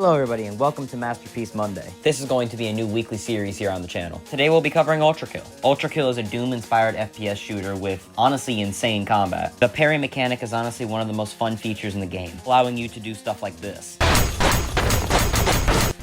Hello everybody and welcome to Masterpiece Monday. This is going to be a new weekly series here on the channel. Today we'll be covering Ultra Kill. Ultra Kill is a Doom-inspired FPS shooter with honestly insane combat. The parry mechanic is honestly one of the most fun features in the game, allowing you to do stuff like this,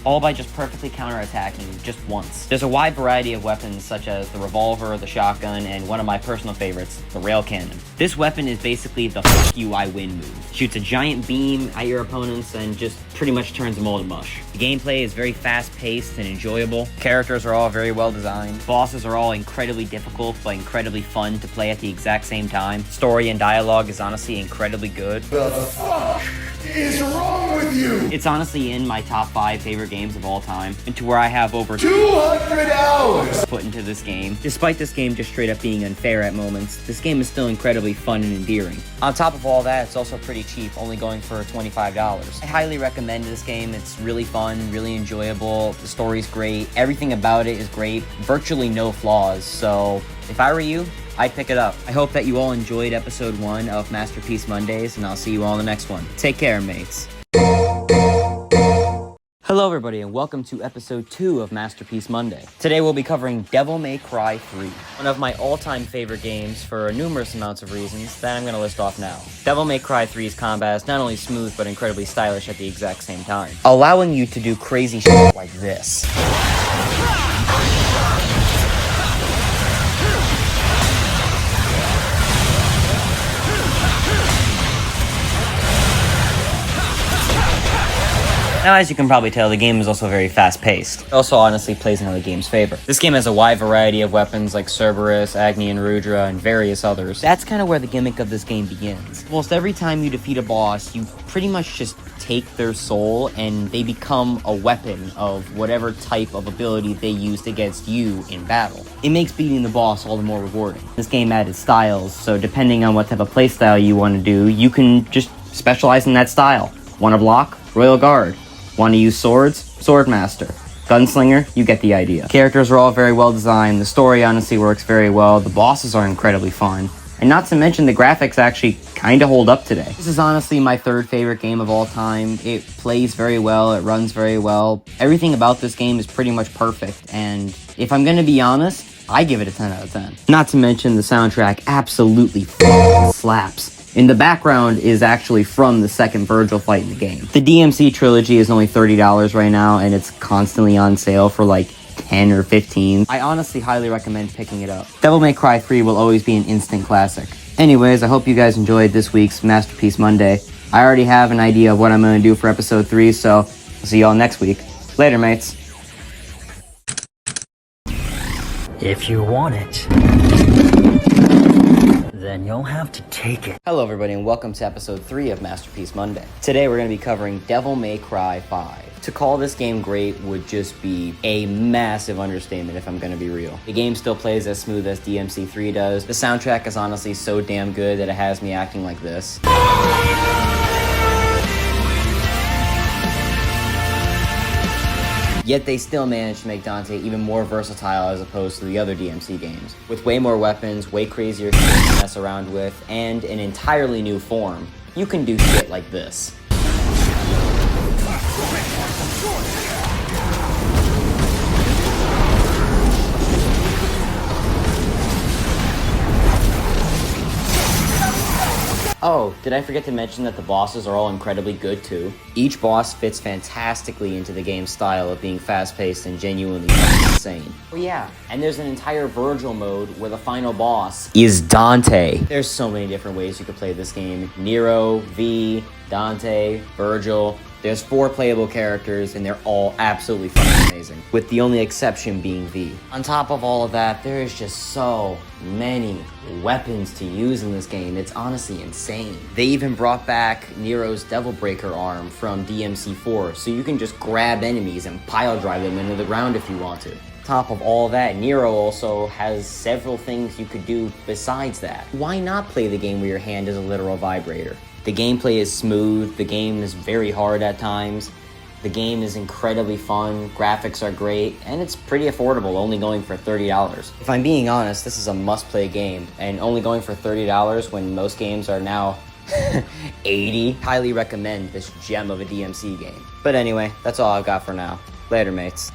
all by just perfectly counterattacking just once. There's a wide variety of weapons such as the revolver, the shotgun, and one of my personal favorites, the rail cannon. This weapon is basically the fuck you I win move. Shoots a giant beam at your opponents and just pretty much turns them all to mush. The gameplay is very fast-paced and enjoyable. Characters are all very well designed. Bosses are all incredibly difficult but incredibly fun to play at the exact same time. Story and dialogue is honestly incredibly good. The fuck is wrong with you? It's honestly in my top 5 favorite games of all time, and to where I have over 200 hours put into this game. Despite this game just straight up being unfair at moments, this game is still incredibly fun and endearing. On top of all that, it's also pretty cheap, only going for $25. I highly recommend this game. It's really fun, really enjoyable, the story's great, everything about it is great, virtually no flaws, so if I were you, I'd pick it up. I hope that you all enjoyed episode 1 of Masterpiece Mondays, and I'll see you all in the next one. Take care, mates. Hello everybody and welcome to episode 2 of Masterpiece Monday. Today we'll be covering Devil May Cry 3, one of my all-time favorite games for numerous amounts of reasons that I'm going to list off now. Devil May Cry 3's combat is not only smooth but incredibly stylish at the exact same time, allowing you to do crazy shit like this. Now, as you can probably tell, the game is also very fast-paced. It also honestly plays into the game's favor. This game has a wide variety of weapons like Cerberus, Agni and Rudra, and various others. That's kind of where the gimmick of this game begins. Almost every time you defeat a boss, you pretty much just take their soul and they become a weapon of whatever type of ability they used against you in battle. It makes beating the boss all the more rewarding. This game added styles, so depending on what type of playstyle you want to do, you can just specialize in that style. Want to block? Royal Guard. Want to use swords? Swordmaster. Gunslinger? You get the idea. Characters are all very well designed, the story honestly works very well, the bosses are incredibly fun, and not to mention the graphics actually kinda hold up today. This is honestly my 3rd favorite game of all time. It plays very well, it runs very well. Everything about this game is pretty much perfect, and if I'm gonna be honest, I give it a 10 out of 10. Not to mention the soundtrack absolutely f***ing slaps. In the background is actually from the second Virgil fight in the game. The DMC trilogy is only $30 right now, and it's constantly on sale for like 10 or 15. I honestly highly recommend picking it up. Devil May Cry 3 will always be an instant classic. Anyways, I hope you guys enjoyed this week's Masterpiece Monday. I already have an idea of what I'm going to do for episode 3, so I'll see y'all next week. Later, mates. If you want it, then you'll have to take it. Hello everybody and welcome to episode 3 of Masterpiece Monday. Today we're going to be covering Devil May Cry 5. To call this game great would just be a massive understatement if I'm going to be real. The game still plays as smooth as DMC3 does. The soundtrack is honestly so damn good that it has me acting like this. Yet they still managed to make Dante even more versatile as opposed to the other DMC games. With way more weapons, way crazier shit to mess around with, and an entirely new form, you can do shit like this. Oh, did I forget to mention that the bosses are all incredibly good too? Each boss fits fantastically into the game's style of being fast-paced and genuinely insane. Oh yeah, and there's an entire Virgil mode where the final boss is Dante. There's so many different ways you could play this game. Nero, V, Dante, Virgil. There's 4 playable characters and they're all absolutely fucking amazing, with the only exception being V. On top of all of that, there is just so many weapons to use in this game. It's honestly insane. They even brought back Nero's Devil Breaker arm from DMC4, so you can just grab enemies and pile drive them into the ground if you want to. Top of all that, Nero also has several things you could do besides that. Why not play the game where your hand is a literal vibrator? The gameplay is smooth, the game is very hard at times, the game is incredibly fun, graphics are great, and it's pretty affordable, only going for $30. If I'm being honest, this is a must-play game, and only going for $30 when most games are now 80? Highly recommend this gem of a DMC game. But anyway, that's all I've got for now. Later, mates.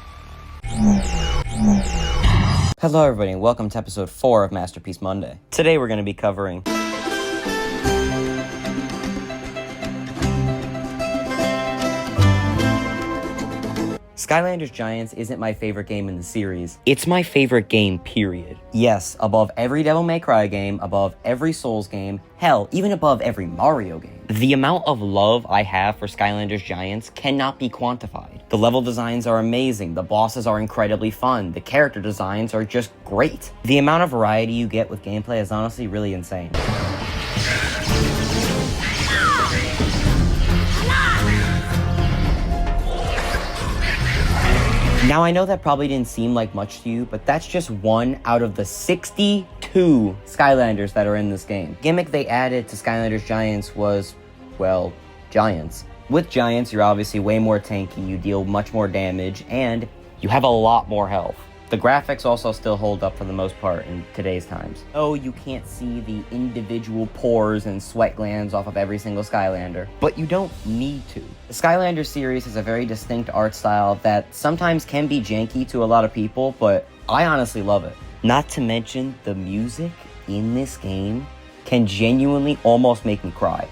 Hello everybody and welcome to episode 4 of Masterpiece Monday. Today we're going to be covering Skylanders Giants isn't my favorite game in the series. It's my favorite game, period. Yes, above every Devil May Cry game, above every Souls game, hell, even above every Mario game. The amount of love I have for Skylanders Giants cannot be quantified. The level designs are amazing, the bosses are incredibly fun, the character designs are just great. The amount of variety you get with gameplay is honestly really insane. Now, I know that probably didn't seem like much to you, but that's just one out of the 62 Skylanders that are in this game. The gimmick they added to Skylanders Giants was, well, giants. With giants, you're obviously way more tanky, you deal much more damage, and you have a lot more health. The graphics also still hold up for the most part in today's times. Oh, you can't see the individual pores and sweat glands off of every single Skylander, but you don't need to. The Skylander series has a very distinct art style that sometimes can be janky to a lot of people, but I honestly love it. Not to mention, the music in this game can genuinely almost make me cry.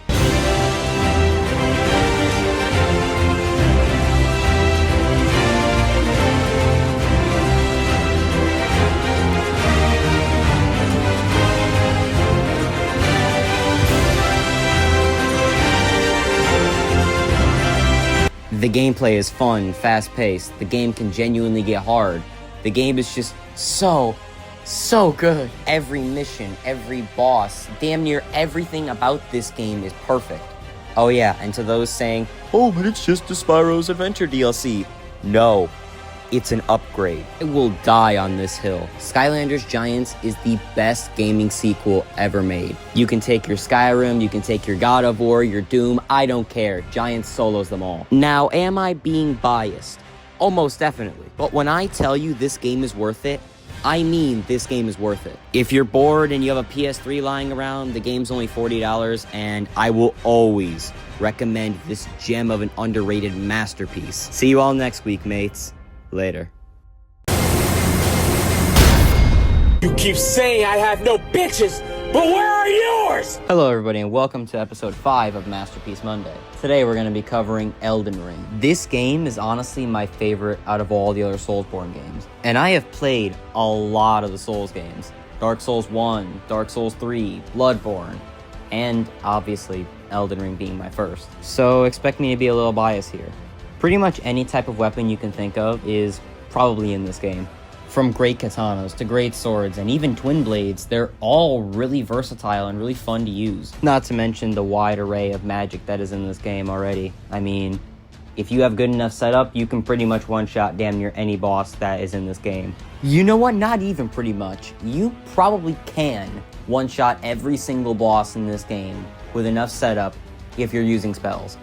The gameplay is fun, fast-paced. The game can genuinely get hard. The game is just so good. Every mission, every boss, damn near everything about this game is perfect. Oh yeah, and to those saying, oh, but it's just a Spyro's Adventure DLC. No, it's an upgrade. It will die on this hill. Skylanders Giants is the best gaming sequel ever made. You can take your Skyrim, you can take your God of War, your Doom, I don't care. Giants solos them all. Now, am I being biased? Almost definitely. But when I tell you this game is worth it, I mean this game is worth it. If you're bored and you have a PS3 lying around, the game's only $40, and I will always recommend this gem of an underrated masterpiece. See you all next week, mates. Later. You keep saying I have no bitches, but where are yours? Hello everybody and welcome to episode 5 of Masterpiece Monday. Today we're going to be covering Elden Ring. This game is honestly my favorite out of all the other Soulsborne games. And I have played a lot of the Souls games. Dark Souls 1, Dark Souls 3, Bloodborne, and obviously Elden Ring being my first. So expect me to be a little biased here. Pretty much any type of weapon you can think of is probably in this game. From great katanas to great swords and even twin blades, they're all really versatile and really fun to use. Not to mention the wide array of magic that is in this game already. I mean, if you have good enough setup, you can pretty much one-shot damn near any boss that is in this game. You know what? Not even pretty much. You probably can one-shot every single boss in this game with enough setup if you're using spells.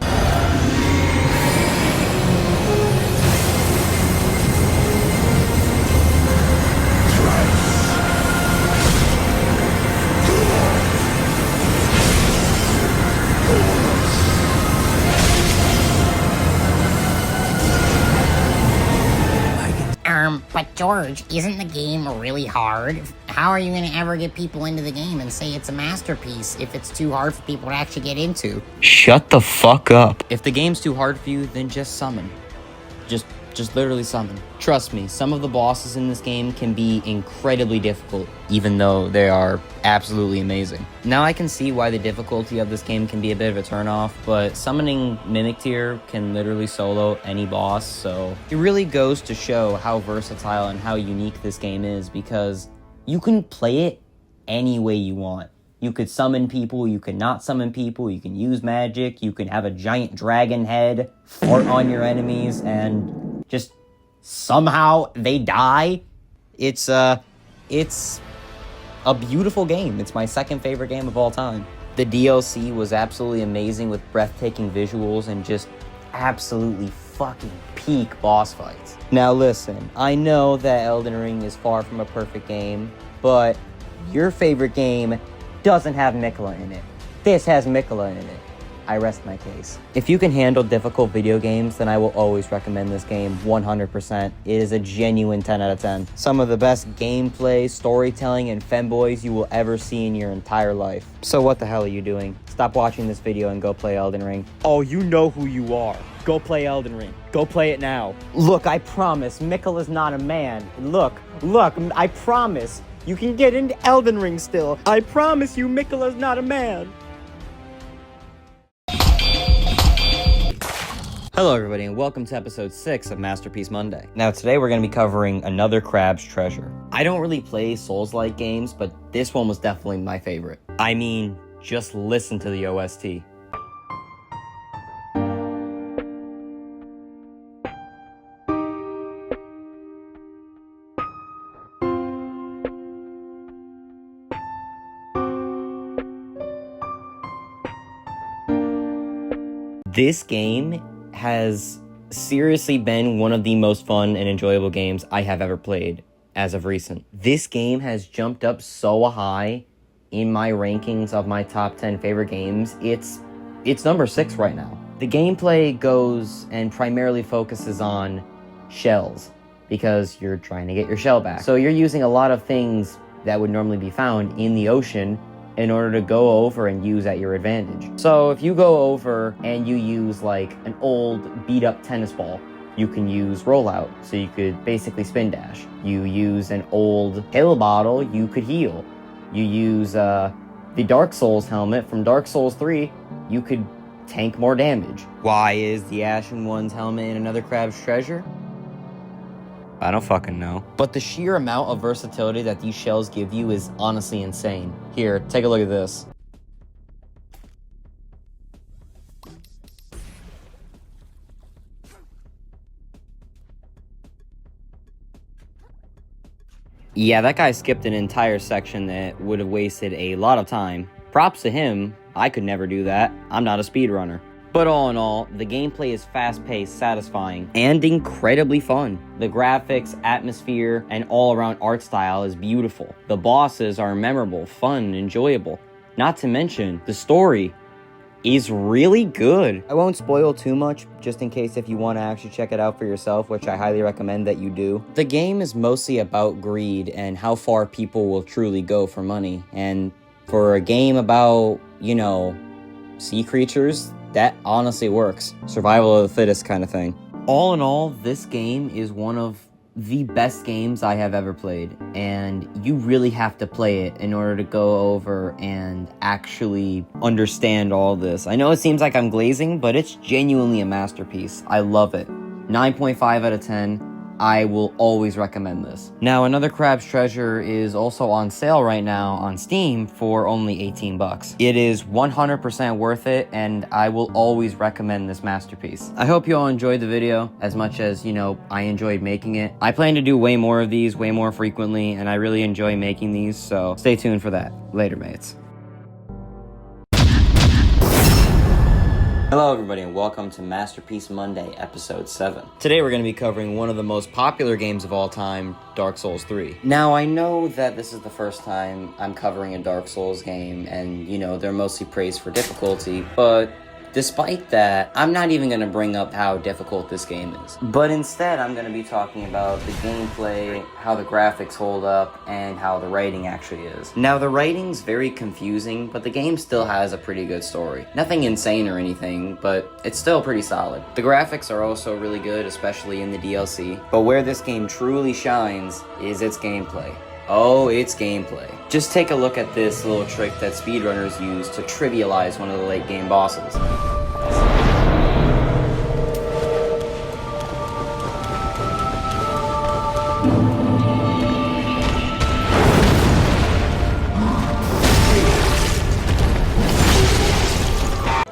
But George, isn't the game really hard? How are you gonna ever get people into the game and say it's a masterpiece if it's too hard for people to actually get into? Shut the fuck up. If the game's too hard for you, then just summon. Just literally summon. Trust me, some of the bosses in this game can be incredibly difficult, even though they are absolutely amazing. Now I can see why the difficulty of this game can be a bit of a turnoff, but summoning Mimic Tear can literally solo any boss, so it really goes to show how versatile and how unique this game is, because you can play it any way you want. You could summon people, you can not summon people, you can use magic, you can have a giant dragon head fart on your enemies, and just somehow they die. It's a beautiful game. It's my second favorite game of all time. The DLC was absolutely amazing with breathtaking visuals and just absolutely fucking peak boss fights. Now listen, I know that Elden Ring is far from a perfect game, but your favorite game doesn't have Miquella in it. this has Miquella in it. I rest my case. If you can handle difficult video games, then I will always recommend this game 100%. It is a genuine 10 out of 10. Some of the best gameplay, storytelling, and femboys you will ever see in your entire life. So what the hell are you doing? Stop watching this video and go play Elden Ring. Oh, you know who you are. Go play Elden Ring. Go play it now. Look, I promise, Miquella's not a man. Look, I promise. You can get into Elden Ring still. I promise you, Miquella's not a man. Hello everybody and welcome to episode 6 of Masterpiece Monday. Now today we're going to be covering another Crab's Treasure. I don't really play Souls-like games, but this one was definitely my favorite. I mean, just listen to the OST. This game has seriously been one of the most fun and enjoyable games I have ever played as of recent. This game has jumped up so high in my rankings of my top 10 favorite games. It's number 6 right now. The gameplay goes and primarily focuses on shells because you're trying to get your shell back. So you're using a lot of things that would normally be found in the ocean in order to go over and use at your advantage. So if you go over and you use like an old beat up tennis ball, you can use rollout, so you could basically spin dash. You use an old pill bottle, you could heal. You use the Dark Souls helmet from Dark Souls 3, you could tank more damage. Why is the Ashen One's helmet in another Crab's Treasure? I don't fucking know. But the sheer amount of versatility that these shells give you is honestly insane. Here, take a look at this. Yeah, that guy skipped an entire section that would have wasted a lot of time. Props to him. I could never do that. I'm not a speedrunner. But all in all, the gameplay is fast-paced, satisfying, and incredibly fun. The graphics, atmosphere, and all-around art style is beautiful. The bosses are memorable, fun, and enjoyable. Not to mention, the story is really good. I won't spoil too much, just in case if you want to actually check it out for yourself, which I highly recommend that you do. The game is mostly about greed and how far people will truly go for money. And for a game about, sea creatures, that honestly works. Survival of the fittest kind of thing. All in all, this game is one of the best games I have ever played, and you really have to play it in order to go over and actually understand all this. I know it seems like I'm glazing, but it's genuinely a masterpiece. I love it. 9.5 out of 10. I will always recommend this. Now, another Crab's Treasure is also on sale right now on Steam for only 18 bucks. It is 100% worth it, and I will always recommend this masterpiece. I hope you all enjoyed the video as much as, I enjoyed making it. I plan to do way more of these, way more frequently, and I really enjoy making these, so stay tuned for that. Later, mates. Hello everybody and welcome to Masterpiece Monday, episode 7. Today we're going to be covering one of the most popular games of all time, Dark Souls 3. Now I know that this is the first time I'm covering a Dark Souls game and, they're mostly praised for difficulty, but despite that, I'm not even going to bring up how difficult this game is. But instead, I'm going to be talking about the gameplay, how the graphics hold up, and how the writing actually is. Now, the writing's very confusing, but the game still has a pretty good story. Nothing insane or anything, but it's still pretty solid. The graphics are also really good, especially in the DLC. But where this game truly shines is its gameplay. Oh, it's gameplay. Just take a look at this little trick that speedrunners use to trivialize one of the late game bosses.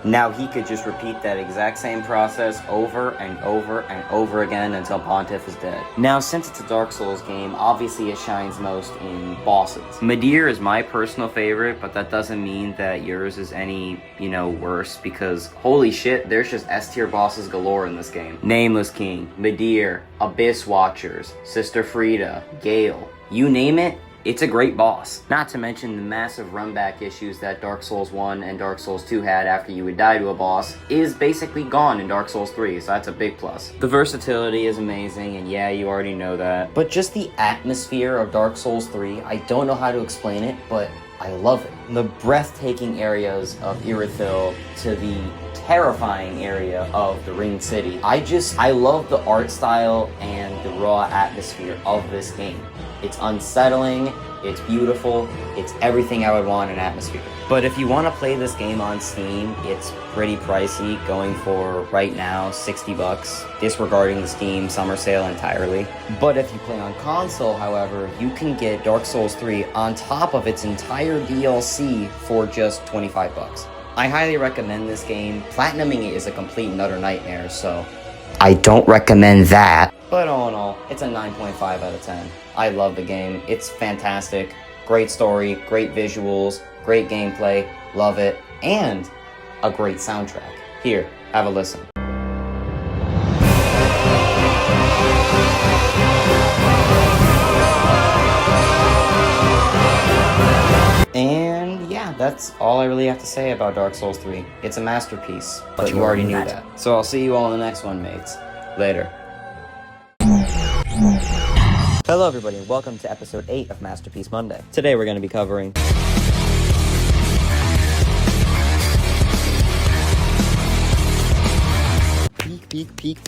Now he could just repeat that exact same process over and over and over again until Pontiff is dead. Now, since it's a Dark Souls game, obviously it shines most in bosses. Midir is my personal favorite, but that doesn't mean that yours is any, worse, because holy shit, there's just S-tier bosses galore in this game. Nameless King, Midir, Abyss Watchers, Sister Frieda, Gale. You name it, it's a great boss. Not to mention the massive run-back issues that Dark Souls 1 and Dark Souls 2 had after you would die to a boss is basically gone in Dark Souls 3, so that's a big plus. The versatility is amazing, and yeah, you already know that. But just the atmosphere of Dark Souls 3, I don't know how to explain it, but I love it. The breathtaking areas of Irithyll to the terrifying area of the Ringed City. I love the art style and the raw atmosphere of this game. It's unsettling, it's beautiful, it's everything I would want in atmosphere. But if you want to play this game on Steam, it's pretty pricey, going for, right now, $60, disregarding the Steam summer sale entirely. But if you play on console, however, you can get Dark Souls 3 on top of its entire DLC for just $25. I highly recommend this game. Platinuming it is a complete and utter nightmare, so I don't recommend that. But all in all, it's a 9.5 out of 10. I love the game. It's fantastic. Great story, great visuals, great gameplay, love it, and a great soundtrack. Here, have a listen. And yeah, that's all I really have to say about Dark Souls 3. It's a masterpiece, but you already knew that. So I'll see you all in the next one, mates. Later. Hello everybody, and welcome to episode 8 of Masterpiece Monday. Today we're going to be covering Peak.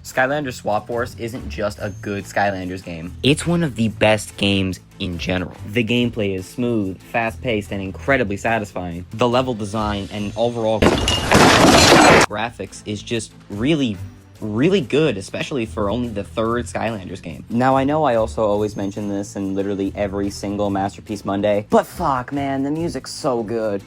Skylanders Swap Force isn't just a good Skylanders game. It's one of the best games in general. The gameplay is smooth, fast-paced, and incredibly satisfying. The level design and overall graphics is just really good, especially for only the third Skylanders game. Now, I know I also always mention this in literally every single Masterpiece Monday, but fuck, man, the music's so good.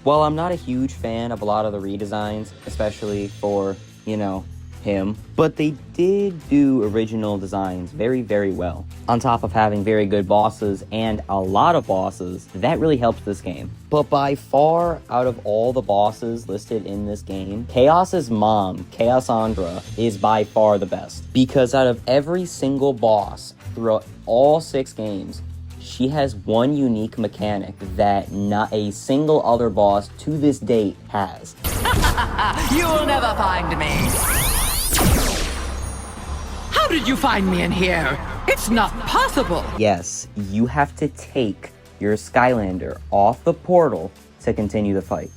While I'm not a huge fan of a lot of the redesigns, especially for, him, but they did do original designs very, very well. On top of having very good bosses and a lot of bosses, that really helped this game. But by far, out of all the bosses listed in this game, Chaos's mom, Chaosandra, is by far the best. Because out of every single boss throughout all 6 games, she has one unique mechanic that not a single other boss to this date has. You will never find me. How did you find me in here? It's not possible. Yes, you have to take your Skylander off the portal to continue the fight.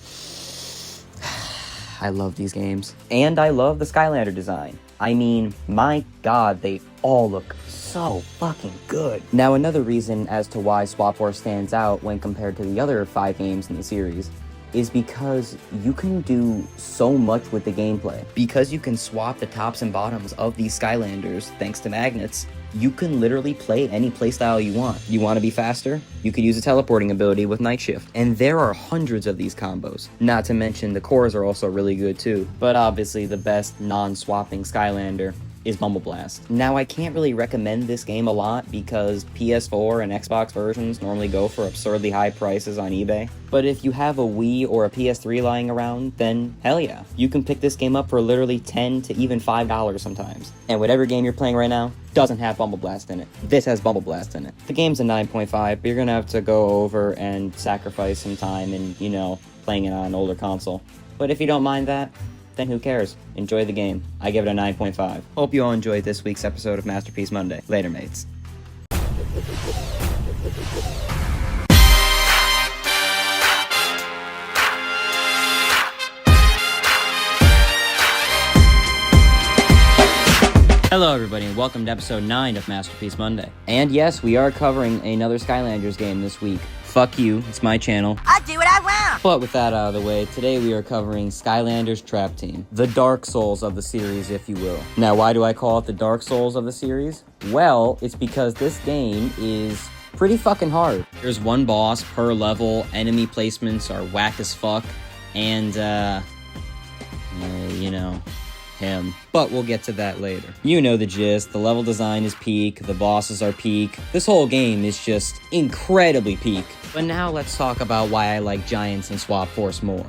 I love these games. And I love the Skylander design. I mean, my god, they all look so fucking good. Now, another reason as to why Swap Force stands out when compared to the other 5 games in the series is because you can do so much with the gameplay. Because you can swap the tops and bottoms of these Skylanders thanks to magnets, you can literally play any playstyle you want. You want to be faster? You could use a teleporting ability with Night Shift. And there are hundreds of these combos. Not to mention the cores are also really good too. But obviously the best non-swapping Skylander is Bumble Blast. Now, I can't really recommend this game a lot because PS4 and Xbox versions normally go for absurdly high prices on eBay. But if you have a Wii or a PS3 lying around, then hell yeah. You can pick this game up for literally $10 to even $5 sometimes. And whatever game you're playing right now doesn't have Bumble Blast in it. This has Bumble Blast in it. The game's a 9.5, but you're gonna have to go over and sacrifice some time and, playing it on an older console. But if you don't mind that, then who cares? Enjoy the game. I give it a 9.5. Hope you all enjoyed this week's episode of Masterpiece Monday. Later, mates. Hello everybody and welcome to episode 9 of Masterpiece Monday. And yes, we are covering another Skylanders game this week. Fuck you, it's my channel. I do what I want. But with that out of the way, today we are covering Skylanders Trap Team. The Dark Souls of the series, if you will. Now, why do I call it the Dark Souls of the series? Well, it's because this game is pretty fucking hard. There's one boss per level, enemy placements are whack as fuck, and you know, him. But we'll get to that later. You know the gist. The level design is peak. The bosses are peak. This whole game is just incredibly peak. But now let's talk about why I like Giants and Swap Force more.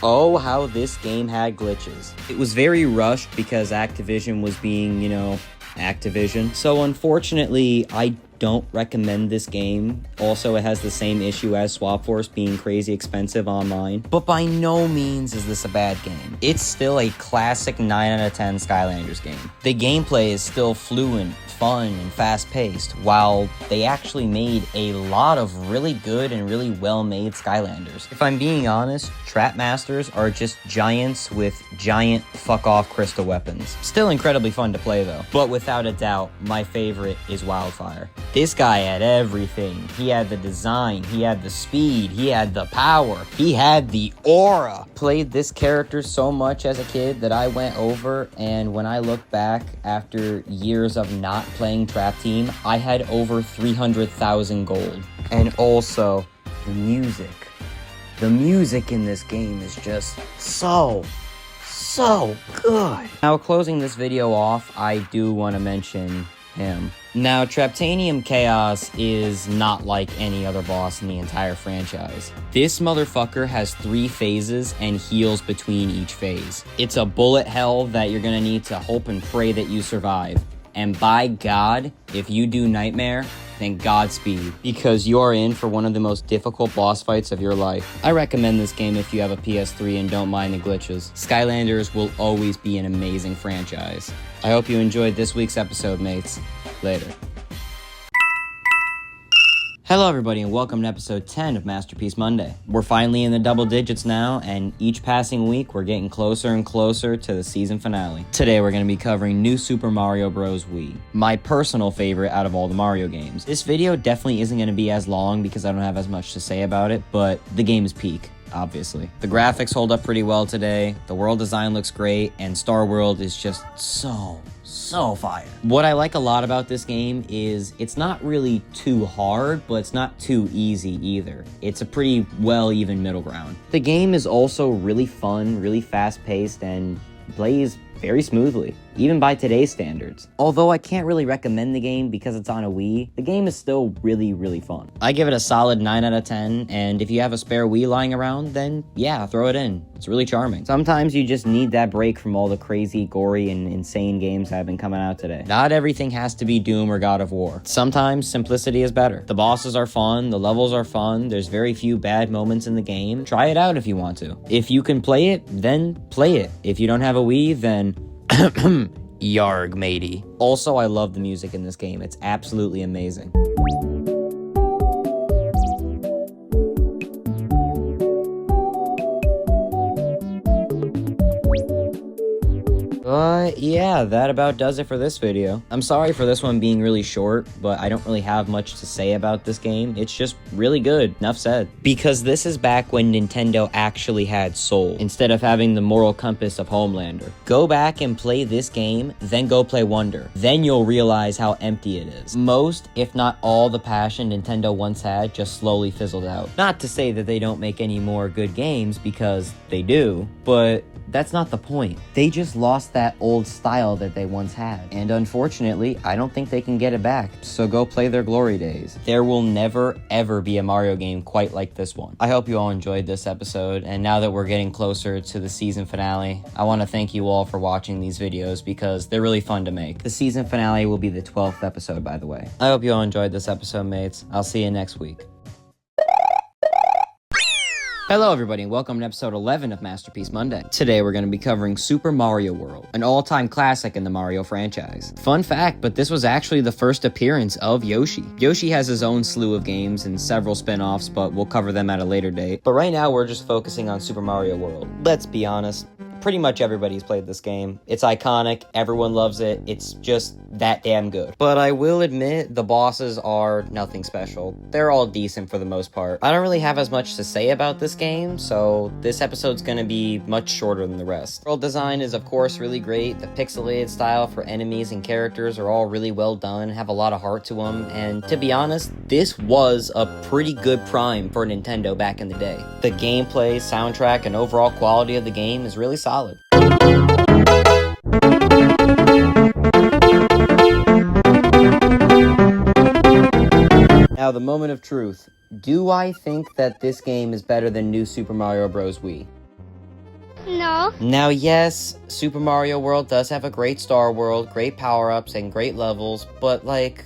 Oh, how this game had glitches. It was very rushed because Activision was being, you know, Activision. So unfortunately, I don't recommend this game. Also, it has the same issue as Swap Force being crazy expensive online. But by no means is this a bad game. It's still a classic 9 out of 10 Skylanders game. The gameplay is still fluent, fun, and fast-paced, while they actually made a lot of really good and really well-made Skylanders. If I'm being honest, Trap Masters are just giants with giant fuck-off crystal weapons. Still incredibly fun to play though. But without a doubt, my favorite is Wildfire. This guy had everything. He had the design, he had the speed, he had the power, he had the aura. Played this character so much as a kid that I went over, and when I look back after years of not playing Trap Team, I had over 300,000 gold. And also, the music. The music in this game is just so good. Now, closing this video off, I do want to mention him. Now, Traptanium Chaos is not like any other boss in the entire franchise. This motherfucker has 3 phases and heals between each phase. It's a bullet hell that you're gonna need to hope and pray that you survive. And by God, if you do Nightmare, then Godspeed, because you are in for one of the most difficult boss fights of your life. I recommend this game if you have a PS3 and don't mind the glitches. Skylanders will always be an amazing franchise. I hope you enjoyed this week's episode, mates. Later. Hello everybody and welcome to episode 10 of Masterpiece Monday. We're finally in the double digits now, and each passing week we're getting closer and closer to the season finale. Today we're going to be covering New Super Mario Bros. Wii, my personal favorite out of all the Mario games. This video definitely isn't going to be as long because I don't have as much to say about it, but the game is peak. Obviously. The graphics hold up pretty well today, the world design looks great, and Star World is just so fire. What I like a lot about this game is it's not really too hard, but it's not too easy either. It's a pretty well even middle ground. The game is also really fun, really fast-paced, and plays very smoothly, even by today's standards. Although I can't really recommend the game because it's on a Wii, the game is still really fun. I give it a solid 9 out of 10, and if you have a spare Wii lying around, then yeah, throw it in. It's really charming. Sometimes you just need that break from all the crazy, gory, and insane games that have been coming out today. Not everything has to be Doom or God of War. Sometimes simplicity is better. The bosses are fun, the levels are fun, there's very few bad moments in the game. Try it out if you want to. If you can play it, then play it. If you don't have a Wii, then yarg, matey. Also, I love the music in this game. It's absolutely amazing. Yeah, that about does it for this video. I'm sorry for this one being really short, but I don't really have much to say about this game. It's just really good, enough said. Because this is back when Nintendo actually had soul, instead of having the moral compass of Homelander. Go back and play this game, then go play Wonder. Then you'll realize how empty it is. Most, if not all, the passion Nintendo once had just slowly fizzled out. Not to say that they don't make any more good games, because they do, but that's not the point. They just lost that old style that they once had. And unfortunately, I don't think they can get it back. So go play their glory days. There will never, ever be a Mario game quite like this one. I hope you all enjoyed this episode. And now that we're getting closer to the season finale, I want to thank you all for watching these videos because they're really fun to make. The season finale will be the 12th episode, by the way. I hope you all enjoyed this episode, mates. I'll see you next week. Hello everybody and welcome to episode 11 of Masterpiece Monday. Today we're going to be covering Super Mario World, an all-time classic in the Mario franchise. Fun fact, but this was actually the first appearance of Yoshi. Yoshi has his own slew of games and several spin-offs, but we'll cover them at a later date. But right now we're just focusing on Super Mario World. Let's be honest, pretty much everybody's played this game. It's iconic, everyone loves it, it's just that damn good. But I will admit, the bosses are nothing special. They're all decent for the most part. I don't really have as much to say about this game, so this episode's gonna be much shorter than the rest. World design is of course really great. The pixelated style for enemies and characters are all really well done, have a lot of heart to them, and to be honest, this was a pretty good prime for Nintendo back in the day. The gameplay, soundtrack, and overall quality of the game is really solid. Now, the moment of truth. Do I think that this game is better than New Super Mario Bros. Wii? No. Now, yes, Super Mario World does have a great Star World, great power-ups, and great levels, but like...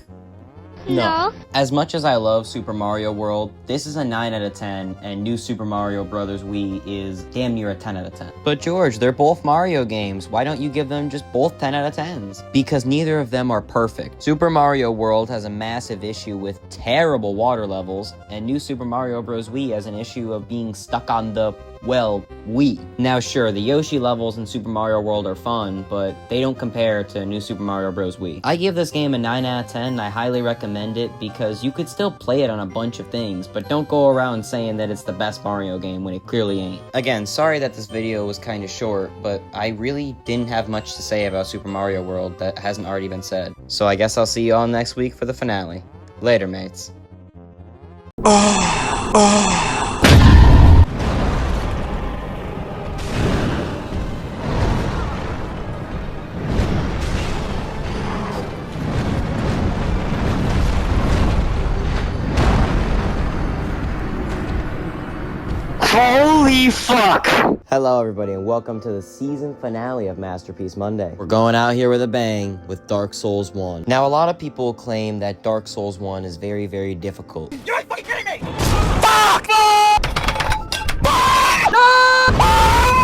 No. As much as I love Super Mario World, this is a 9 out of 10, and New Super Mario Bros. Wii is damn near a 10 out of 10. But George, they're both Mario games. Why don't you give them just both 10 out of 10s? Because neither of them are perfect. Super Mario World has a massive issue with terrible water levels, and New Super Mario Bros. Wii has an issue of being stuck on the... well, Wii. Now sure, the Yoshi levels in Super Mario World are fun, but they don't compare to New Super Mario Bros. Wii. I give this game a 9 out of 10, and I highly recommend it because you could still play it on a bunch of things, but don't go around saying that it's the best Mario game when it clearly ain't. Again, sorry that this video was kinda short, but I really didn't have much to say about Super Mario World that hasn't already been said. So I guess I'll see you all next week for the finale. Later, mates. Holy fuck! Hello everybody and welcome to the season finale of Masterpiece Monday. We're going out here with a bang with Dark Souls 1. Now a lot of people claim that Dark Souls 1 is very, very difficult. You're fucking kidding me!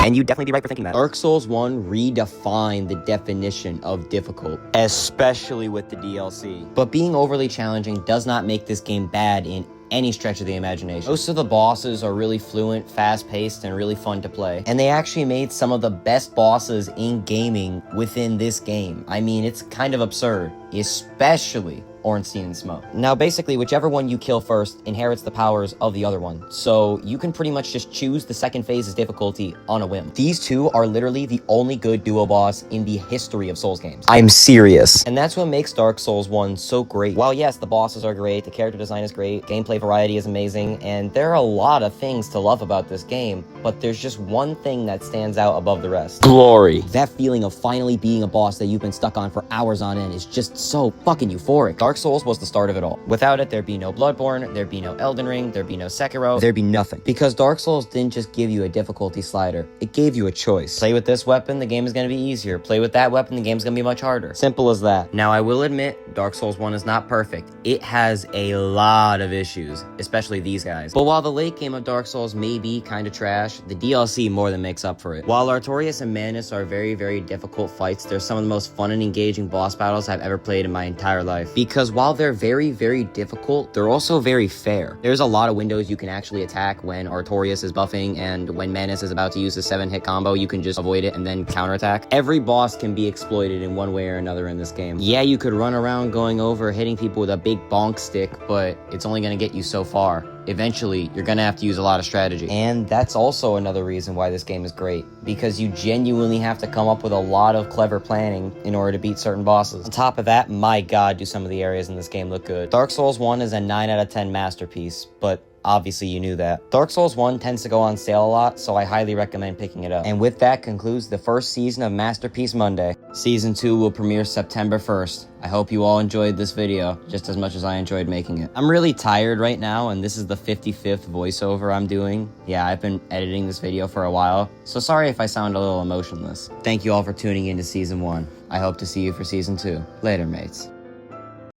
And you'd definitely be right for thinking that. Dark Souls 1 redefined the definition of difficult, especially with the DLC. But being overly challenging does not make this game bad in any stretch of the imagination. Most of the bosses are really fluent, fast-paced, and really fun to play. And they actually made some of the best bosses in gaming within this game. I mean, it's kind of absurd, especially Ornstein and Smough. Now, basically, whichever one you kill first inherits the powers of the other one, so you can pretty much just choose the second phase's difficulty on a whim. These two are literally the only good duo boss in the history of Souls games. I'm serious. And that's what makes Dark Souls 1 so great. While yes, the bosses are great, the character design is great, gameplay variety is amazing, and there are a lot of things to love about this game, but there's just one thing that stands out above the rest. Glory. That feeling of finally being a boss that you've been stuck on for hours on end is just so fucking euphoric. Dark Souls was the start of it all. Without it, there'd be no Bloodborne, there'd be no Elden Ring, there'd be no Sekiro, there'd be nothing. Because Dark Souls didn't just give you a difficulty slider, it gave you a choice. Play with this weapon, the game is gonna be easier. Play with that weapon, the game's gonna be much harder. Simple as that. Now, I will admit, Dark Souls 1 is not perfect. It has a lot of issues, especially these guys. But while the late game of Dark Souls may be kinda trash, the DLC more than makes up for it. While Artorias and Manus are very, very difficult fights, they're some of the most fun and engaging boss battles I've ever played in my entire life. Because while they're very, very difficult, they're also very fair. There's a lot of windows you can actually attack when Artorias is buffing, and when Manus is about to use his 7-hit combo, you can just avoid it and then counterattack. Every boss can be exploited in one way or another in this game. Yeah, you could run around going over hitting people with a big bonk stick, but it's only gonna get you so far. Eventually, you're gonna have to use a lot of strategy. And that's also another reason why this game is great, because you genuinely have to come up with a lot of clever planning in order to beat certain bosses. On top of that, my god, do some of the areas in this game look good. Dark Souls 1 is a 9 out of 10 masterpiece, but obviously you knew that. Dark Souls 1 tends to go on sale a lot, so I highly recommend picking it up. And with that concludes the first season of Masterpiece Monday. Season 2 will premiere September 1st. I hope you all enjoyed this video just as much as I enjoyed making it. I'm really tired right now, and this is the 55th voiceover I'm doing. Yeah, I've been editing this video for a while, so sorry if I sound a little emotionless. Thank you all for tuning in to Season 1. I hope to see you for Season 2. Later, mates.